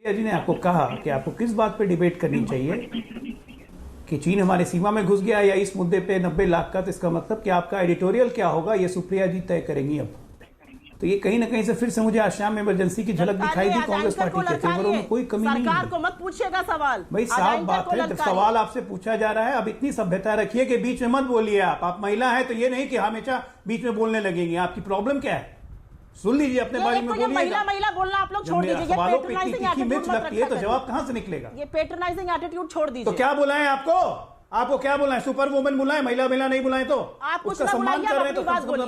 जी ने आपको कहा कि आपको किस बात पे डिबेट करनी चाहिए कि चीन हमारे सीमा में घुस गया या इस मुद्दे पे 90 लाख का, तो इसका मतलब कि आपका एडिटोरियल क्या होगा ये सुप्रिया जी तय करेंगी अब। तो ये कहीं ना कहीं से फिर से मुझे आज शाम इमरजेंसी की झलक दिखाई दी कांग्रेस पार्टी के तेवरों में कोई कमी नहीं है। सरकार को मत पूछिएगा सवाल, भाई साफ बात है, जब सवाल आपसे पूछा जा रहा है अब इतनी सभ्यता रखिए कि बीच में मत बोलिए। आप महिला हैं तो ये नहीं कि हमेशा बीच में बोलने लगेंगे। आपकी प्रॉब्लम क्या है, सुन लीजिए, अपने बारे में बोलिए। महिला बोलना आप लोग छोड़ दीजिए। सवालों पे तीखी मिर्च लगती है तो जवाब कहां से निकलेगा? ये पेट्रोनाइजिंग एटीट्यूड छोड़ दीजिए। तो क्या बुलाएं आपको क्या बुलाएं? सुपर वुमेन बुलाएं, महिला नहीं बुलाएं तो आप उसका सम्मान कर रहे हैं,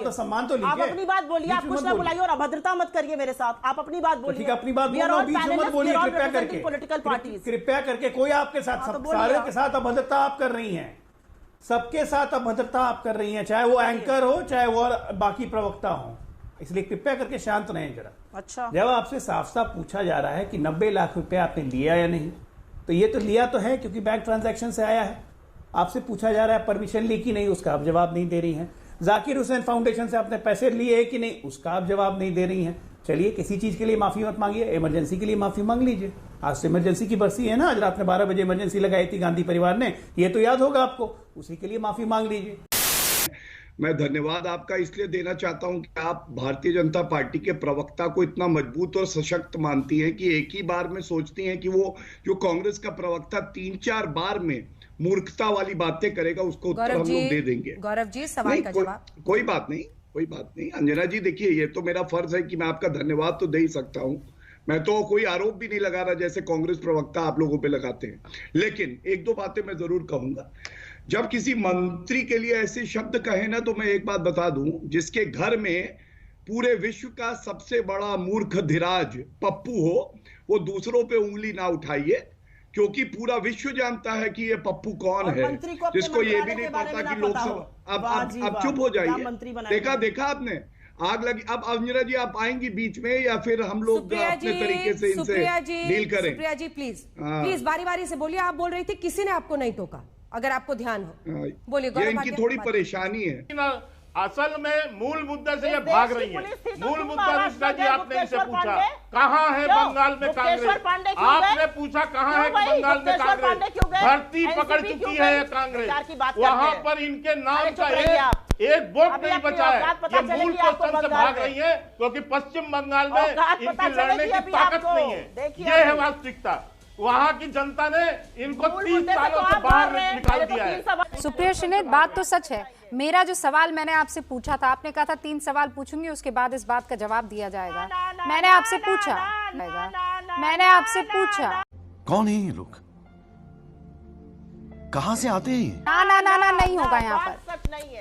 तो सम्मान तो लीजिए। आप अपनी बात बोलिए, आप कुछ ना बुलाइए और अभद्रता मत करिए मेरे साथ। आप अपनी बात बोलिए। ठीक है, अपनी बात बोलो, बीच में मत बोलिए कृपया करके। पॉलिटिकल पार्टीज कृपया करके, कोई आपके साथ सारे के साथ अभद्रता आप कर रही हैं, सबके साथ अभद्रता आप कर रही हैं, चाहे वो एंकर हो चाहे वो बाकी प्रवक्ता हो। इसलिए कृपया करके शांत रहें जरा। अच्छा, जब आपसे साफ साफ पूछा जा रहा है कि 90 लाख रुपया आपने लिया या नहीं, तो ये तो लिया तो है क्योंकि बैंक ट्रांजैक्शन से आया है। आपसे पूछा जा रहा है परमिशन ली कि नहीं, उसका आप जवाब नहीं दे रही हैं। जाकिर हुसैन फाउंडेशन से आपने पैसे लिए कि नहीं, उसका आप जवाब नहीं दे रही हैं। चलिए, किसी चीज के लिए माफी मत मांगिए, इमरजेंसी के लिए माफी मांग लीजिए। आज से इमरजेंसी की बरसी है ना, आज रात में 12 बजे इमरजेंसी लगाई थी गांधी परिवार ने, ये तो याद होगा आपको, उसी के लिए माफी मांग लीजिए। मैं धन्यवाद आपका इसलिए देना चाहता हूं कि आप भारतीय जनता पार्टी के प्रवक्ता को इतना मजबूत और सशक्त मानती हैं कि एक ही बार में सोचती हैं कि वो जो कांग्रेस का प्रवक्ता 3-4 बार में मूर्खता वाली बातें करेगा उसको उत्तर हम लोग दे देंगे। गौरव जी, सवाल का जवाब। कोई बात नहीं अंजना जी, देखिए ये तो मेरा फर्ज है कि मैं आपका धन्यवाद तो दे ही सकता हूं। मैं तो कोई आरोप भी नहीं लगा रहा जैसे कांग्रेस प्रवक्ता आप लोगों पे लगाते हैं, लेकिन एक दो बातें मैं जरूर कहूंगा। जब किसी मंत्री के लिए ऐसे शब्द कहे ना, तो मैं एक बात बता दूं, जिसके घर में पूरे विश्व का सबसे बड़ा मूर्ख धीराज पप्पू हो, वो दूसरों पे उंगली ना उठाइए, क्योंकि पूरा विश्व जानता है कि ये पप्पू कौन है, जिसको ये भी नहीं पता कि लोकसभा। अब चुप हो जाइए। देखा आपने आग लगी। अब अंजना जी आप आएंगी बीच में या फिर हम लोग अपने तरीके से इनसे डील करें? सुप्रिया जी प्लीज बारी बारी से बोलिए। आप बोल रही थी किसी ने आपको नहीं टोका, अगर आपको ध्यान हो बोलिए। ये इनकी थोड़ी परेशानी है। असल में मूल मुद्दे से ये भाग रही है। मूल मुद्दा रुष्टा जी आपने इनसे पूछा कहाँ है बंगाल में कांग्रेस, आपने पूछा कहाँ है बंगाल में कांग्रेस, धरती पकड़ चुकी है कांग्रेस, वहां पर इनके नाम का एक वोट नहीं बचा है। ये मूल क्वेश्चन से भाग रही है क्योंकि पश्चिम बंगाल में इनकी लड़ने की ताकत नहीं है। ये है वास्तविकता। वहां की जनता ने इनको 3 सालों से बाहर निकाल दिया है। सुप्रिया श्रीनेत, बात तो सच है। मेरा जो सवाल मैंने आपसे पूछा था, आपने कहा था 3 सवाल पूछूंगी, उसके बाद इस बात का जवाब दिया जाएगा। मैंने आपसे पूछा कौन है ये लोग, कहां से आते हैं? ना नहीं होगा यहाँ पर।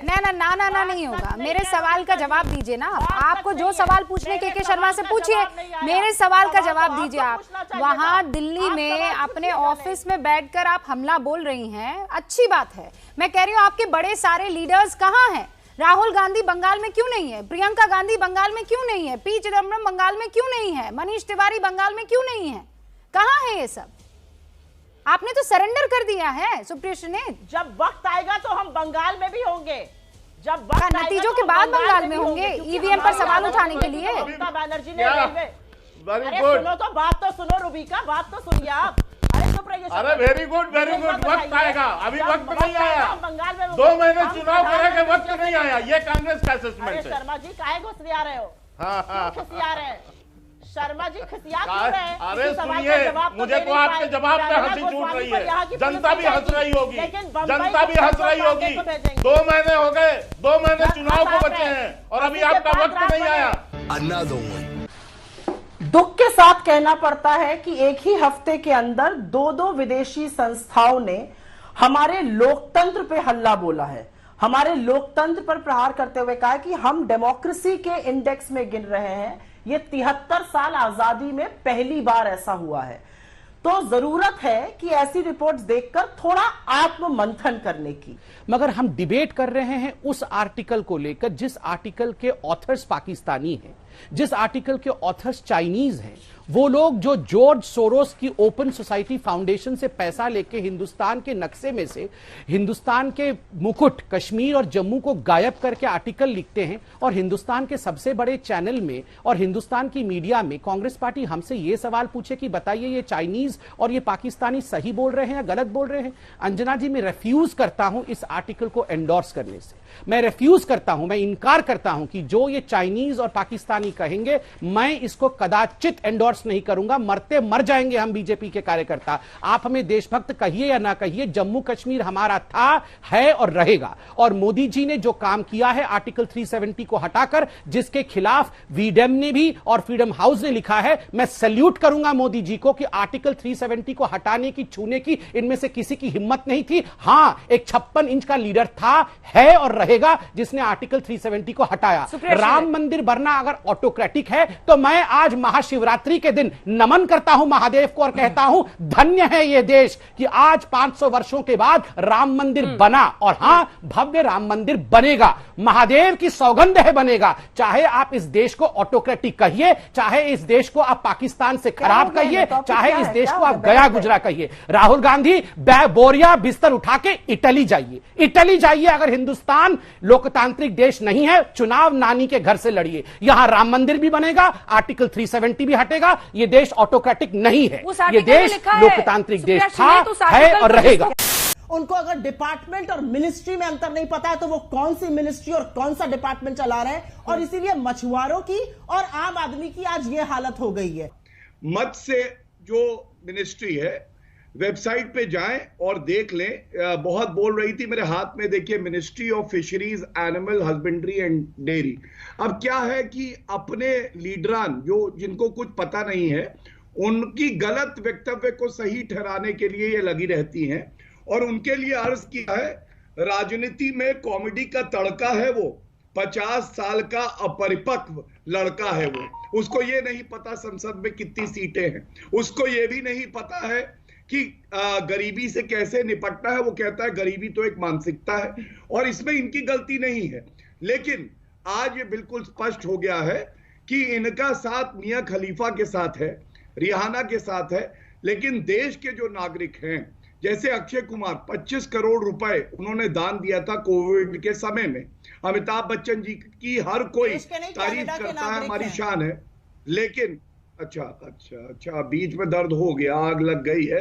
ना नहीं होगा। मेरे सवाल का जवाब दीजिए ना। आपको जो सवाल पूछने के शर्मा से पूछिए, मेरे सवाल का जवाब दीजिए। आप वहां दिल्ली में अपने ऑफिस में बैठकर आप हमला बोल रही हैं, अच्छी बात है। मैं कह रही हूँ आपके बड़े सारे लीडर्स कहाँ हैं? राहुल गांधी बंगाल में क्यों नहीं है? प्रियंका गांधी बंगाल में क्यों नहीं है? पी चिदम्बरम बंगाल में क्यों नहीं है? मनीष तिवारी बंगाल में क्यों नहीं है? कहाँ है ये सब? आपने तो सरेंडर कर दिया है सुप्रिया श्रीनेत। जब वक्त आएगा तो हम बंगाल में भी होंगे। जब वक्त नतीजों के बाद बंगाल में होंगे, ईवीएम पर सवाल उठाने के लिए। बनर्जी ने सुनो तो बात तो सुनो रूबिका, बात तो सुनिए आप। अरे वेरी गुड वक्त आएगा, अभी वक्त नहीं आया। बंगाल में 2 महीने चुनाव करेंगे, वक्त नहीं आया। ये कांग्रेस का असेसमेंट है। शर्मा जी काहे घुसिया रहे हो? खिसिया रहे हैं शर्मा जी, खिसिया क्यों रहे हैं? अरे सुनिए, मुझे तो आपके जवाब पे हंसी छूट रही है। जनता भी हंस रही होगी, 2 महीने हो गए, 2 महीने चुनाव को बचे हैं और अभी आपका वक्त नहीं आया। दुख के साथ कहना पड़ता है कि एक ही हफ्ते के अंदर 2 विदेशी संस्थाओं ने हमारे लोकतंत्र पे हल्ला बोला है, हमारे लोकतंत्र पर प्रहार करते हुए कहा कि हम डेमोक्रेसी के इंडेक्स में गिन रहे हैं। ये 73 साल आजादी में पहली बार ऐसा हुआ है। तो जरूरत है कि ऐसी रिपोर्ट्स देखकर थोड़ा आत्म मंथन करने की। मगर हम डिबेट कर रहे हैं उस आर्टिकल को लेकर जिस आर्टिकल के ऑथर्स पाकिस्तानी हैं, जिस आर्टिकल के ऑथर्स चाइनीज हैं, वो लोग जो जॉर्ज सोरोस की ओपन सोसाइटी फाउंडेशन से पैसा लेके हिंदुस्तान के नक्शे में से हिंदुस्तान के मुकुट कश्मीर और जम्मू को गायब करके आर्टिकल लिखते हैं, और हिंदुस्तान के सबसे बड़े चैनल में और हिंदुस्तान की मीडिया में कांग्रेस पार्टी हमसे ये सवाल पूछे कि बताइए ये चाइनीज और ये पाकिस्तानी सही बोल रहे हैं या गलत बोल रहे हैं। अंजना जी, मैं रिफ्यूज करता हूं इस आर्टिकल को एंडोर्स करने से। मैं रिफ्यूज करता हूं, मैं इनकार करता हूं कि जो ये चाइनीज और पाकिस्तानी कहेंगे मैं इसको कदाचित एंडोर्स नहीं करूंगा। मरते मर जाएंगे हम बीजेपी के कार्यकर्ता। आप हमें देशभक्त कहिए या ना कहिए, जम्मू कश्मीर हमारा था, है और रहेगा। और मोदी जी ने जो काम किया है आर्टिकल 370 को हटाकर, जिसके खिलाफ वीडेम ने भी और फ्रीडम हाउस ने लिखा है, मैं सैल्यूट करूंगा मोदी जी को कि आर्टिकल 370 को हटाने की, छूने की इनमें से किसी की हिम्मत नहीं थी। हां, एक 56 इंच का लीडर था, है और रहेगा जिसने आर्टिकल 370 को हटाया। राम मंदिर बनना अगर ऑटोक्रेटिक है तो मैं आज महाशिवरात्रि के दिन नमन करता हूं महादेव को और कहता हूं धन्य है यह देश कि आज 500 वर्षों के बाद राम मंदिर बना। और हां, भव्य राम मंदिर बनेगा, महादेव की सौगंध है बनेगा। चाहे आप इस देश को ऑटोक्रेटिक कहिए, चाहे इस देश को आप पाकिस्तान से खराब कहिए, चाहे इस देश को आप गया गुजरा कहिए। राहुल गांधी बोरिया बिस्तर उठा के इटली जाइए, इटली जाइए। अगर हिंदुस्तान लोकतांत्रिक देश नहीं है, चुनाव नानी के घर से लड़िए। यहां राम मंदिर भी बनेगा, आर्टिकल 370 भी हटेगा। ये देश ऑटोक्रेटिक नहीं है, ये देश लोकतांत्रिक देश था, है और रहेगा। उनको अगर डिपार्टमेंट और मिनिस्ट्री में अंतर नहीं पता है तो वो कौन सी मिनिस्ट्री और कौन सा डिपार्टमेंट चला रहे हैं, और इसीलिए मछुआरों की और आम आदमी की आज ये हालत हो गई है। मत्स्य जो मिनिस्ट्री है, वेबसाइट पे जाएं और देख लें। बहुत बोल रही थी, मेरे हाथ में देखिए, ministry of fisheries, animal husbandry and dairy. अब क्या है कि अपने लीडरान जो जिनको कुछ पता नहीं है, उनकी गलत वक्तव्य को सही ठहराने के लिए ये लगी रहती हैं, और उनके लिए अर्ज किया है, राजनीति में कॉमेडी का तड़का है वो, 50 साल का अपरिपक्व लड़का है वो। उसको ये नहीं पता संसद में कितनी सीटें हैं, उसको ये भी नहीं पता है कि गरीबी से कैसे निपटना है। वो कहता है गरीबी तो एक मानसिकता है, और इसमें इनकी गलती नहीं है। लेकिन आज ये बिल्कुल स्पष्ट हो गया है कि इनका साथ मियां खलीफा के साथ है, रिहाना के साथ है, लेकिन देश के जो नागरिक हैं, जैसे अक्षय कुमार 25 करोड़ रुपए उन्होंने दान दिया था कोविड के समय में। अमिताभ बच्चन जी की हर कोई तारीफ करता है, हमारी शान है। लेकिन अच्छा, बीच में दर्द हो गया, आग लग गई है।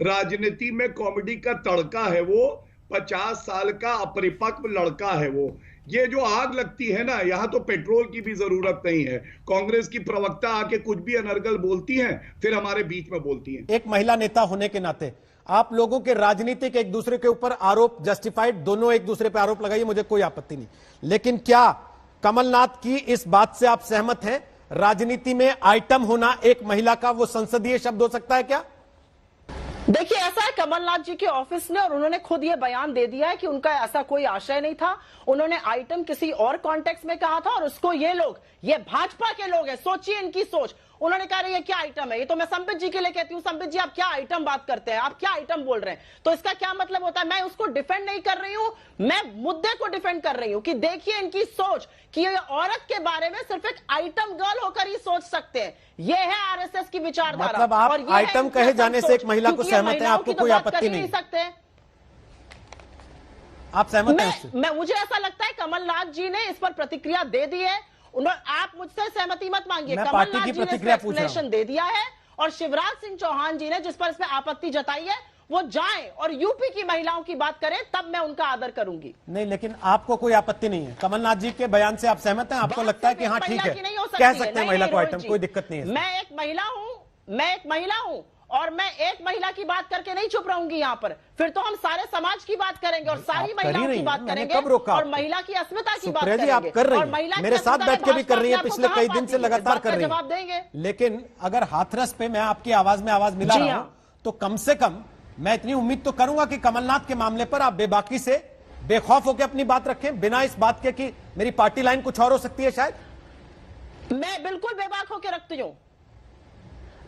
राजनीति में कॉमेडी का तड़का है वो, 50 साल का अपरिपक्व लड़का है वो। ये जो आग लगती है ना, यहां तो पेट्रोल की भी जरूरत नहीं है। कांग्रेस की प्रवक्ता आके कुछ भी अनर्गल बोलती हैं, फिर हमारे बीच में बोलती हैं। एक महिला नेता होने के नाते आप लोगों के राजनीतिक एक दूसरे के ऊपर आरोप जस्टिफाइड, दोनों एक दूसरे पर आरोप लगाइए, मुझे कोई आपत्ति नहीं। लेकिन क्या कमलनाथ की इस बात से आप सहमत हैं, राजनीति में आइटम होना एक महिला का वो संसदीय शब्द हो सकता है क्या? देखिए, ऐसा है कमलनाथ जी के ऑफिस ने, और उन्होंने खुद ये बयान दे दिया है कि उनका ऐसा कोई आशय नहीं था। उन्होंने आइटम किसी और कॉन्टेक्स्ट में कहा था, और उसको ये लोग, ये भाजपा के लोग हैं, सोचिए इनकी सोच। उन्होंने कहा ये क्या आइटम है, ये तो मैं संबित जी के लिए कहती हूँ, संबित जी आप क्या आइटम बात करते हैं, आप क्या आइटम बोल रहे हैं। तो इसका क्या मतलब होता है, मैं उसको डिफेंड नहीं कर रही हूं, मैं मुद्दे को डिफेंड कर रही हूं कि देखिए इनकी सोच कि ये औरत के बारे में सिर्फ एक आइटम गर्ल होकर ही सोच सकते हैं। ये है आरएसएस की विचारधारा। मतलब आप आइटम कहे जाने से एक महिला को सहमत है, आपको कोई आपत्ति नहीं सकते? आप सहमत हैं? मुझे ऐसा लगता है कमलनाथ जी ने इस पर प्रतिक्रिया दे दी है। आप मुझसे सहमति मत मांगिए, कमलनाथ जी ने एक्सप्लेनेशन दे दिया है, और शिवराज सिंह चौहान जी ने जिस पर इसमें आपत्ति जताई है वो जाएं और यूपी की महिलाओं की बात करें, तब मैं उनका आदर करूंगी। नहीं, लेकिन आपको कोई आपत्ति नहीं है कमलनाथ जी के बयान से? आप सहमत हैं? आपको लगता है कि हाँ ठीक है, कह सकते हैं महिला को आइटम, कोई दिक्कत नहीं है? मैं एक महिला हूं और मैं एक महिला की बात करके नहीं चुप रहूंगी यहाँ पर। फिर तो हम सारे समाज की बात करेंगे और सारी महिलाओं की बात करेंगे और महिला की अस्मिता की बात करेंगे। आप कर रही हैं, मेरे साथ बैठ के भी कर रही है, पिछले कई दिन से लगातार कर रही है, जवाब देंगे। लेकिन अगर हाथरस पे मैं आपकी आवाज में आवाज मिला रहा हूं तो कम से कम मैं इतनी उम्मीद तो करूंगा कि कमलनाथ के मामले पर आप बेबाकी से, बेखौफ होकर अपनी बात रखें, बिना इस बात के कि मेरी पार्टी लाइन कुछ और हो सकती है। शायद मैं बिल्कुल बेबाक होकर रखती हूं।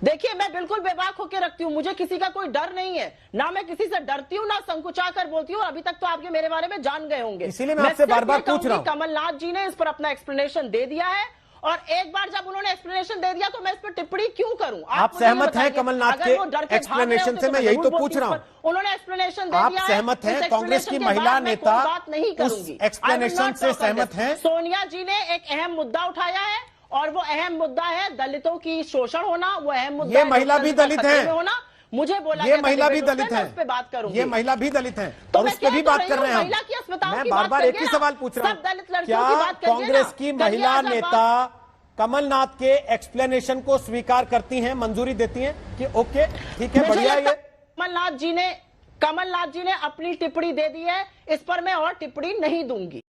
देखिए, मैं बिल्कुल बेबाक होकर रखती हूं, मुझे किसी का कोई डर नहीं है, ना मैं किसी से डरती हूं, ना संकुचा कर बोलती हूं। अभी तक तो आपके मेरे बारे में जान गए होंगे, इसीलिए मैं आपसे बार बार पूछ रहा हूं। कमलनाथ जी ने इस पर अपना एक्सप्लेनेशन दे दिया है और एक बार जब उन्होंने एक्सप्लेनेशन दे दिया तो मैं इस पर टिप्पणी क्यों करूं? आप मुझे सहमत बताइए, हैं कमलनाथ अगर वो डर के के भाग रहे एक्सप्लेनेशन होते से? मैं यही तो जरूर पूछ रहा हूं। उन्होंने एक्सप्लेनेशन दे आप दिया है, सहमत हैं? इस कांग्रेस की explanation के महिला बाद मैं नेता कोई बात नहीं उस करूंगी। explanation I will not से talk on सहमत this। हैं? सोनिया जी ने एक अहम मुद्दा उठाया है और वो अहम मुद्दा है दलितों की शोषण होना। वो अहम मुद्दा ये है महिला भी लोकतंत्र दलित खतरे हैं। में होना। मुझे बोला ये गया था महिला भी debate दलित में, है, उस पे बात करूंगी। ये महिला भी दलित है तो और मैं उस पर भी कह बात तो कर रही रहे हैं हूं, हम। महिला की अस्पताल मैं की बार बात बार एक ही करिए सवाल ना। पूछ रहा सब दलित हूं, लड़कियों की क्या बात करिए कांग्रेस ना। की करिए महिला आजाद नेता कमलनाथ के एक्सप्लेनेशन को स्वीकार करती हैं, मंजूरी देती हैं कि ओके ठीक है, मुझे बढ़िया लगता ये? कमलनाथ जी ने अपनी टिप्पणी दे दी है, इस पर मैं और टिप्पणी नहीं दूंगी।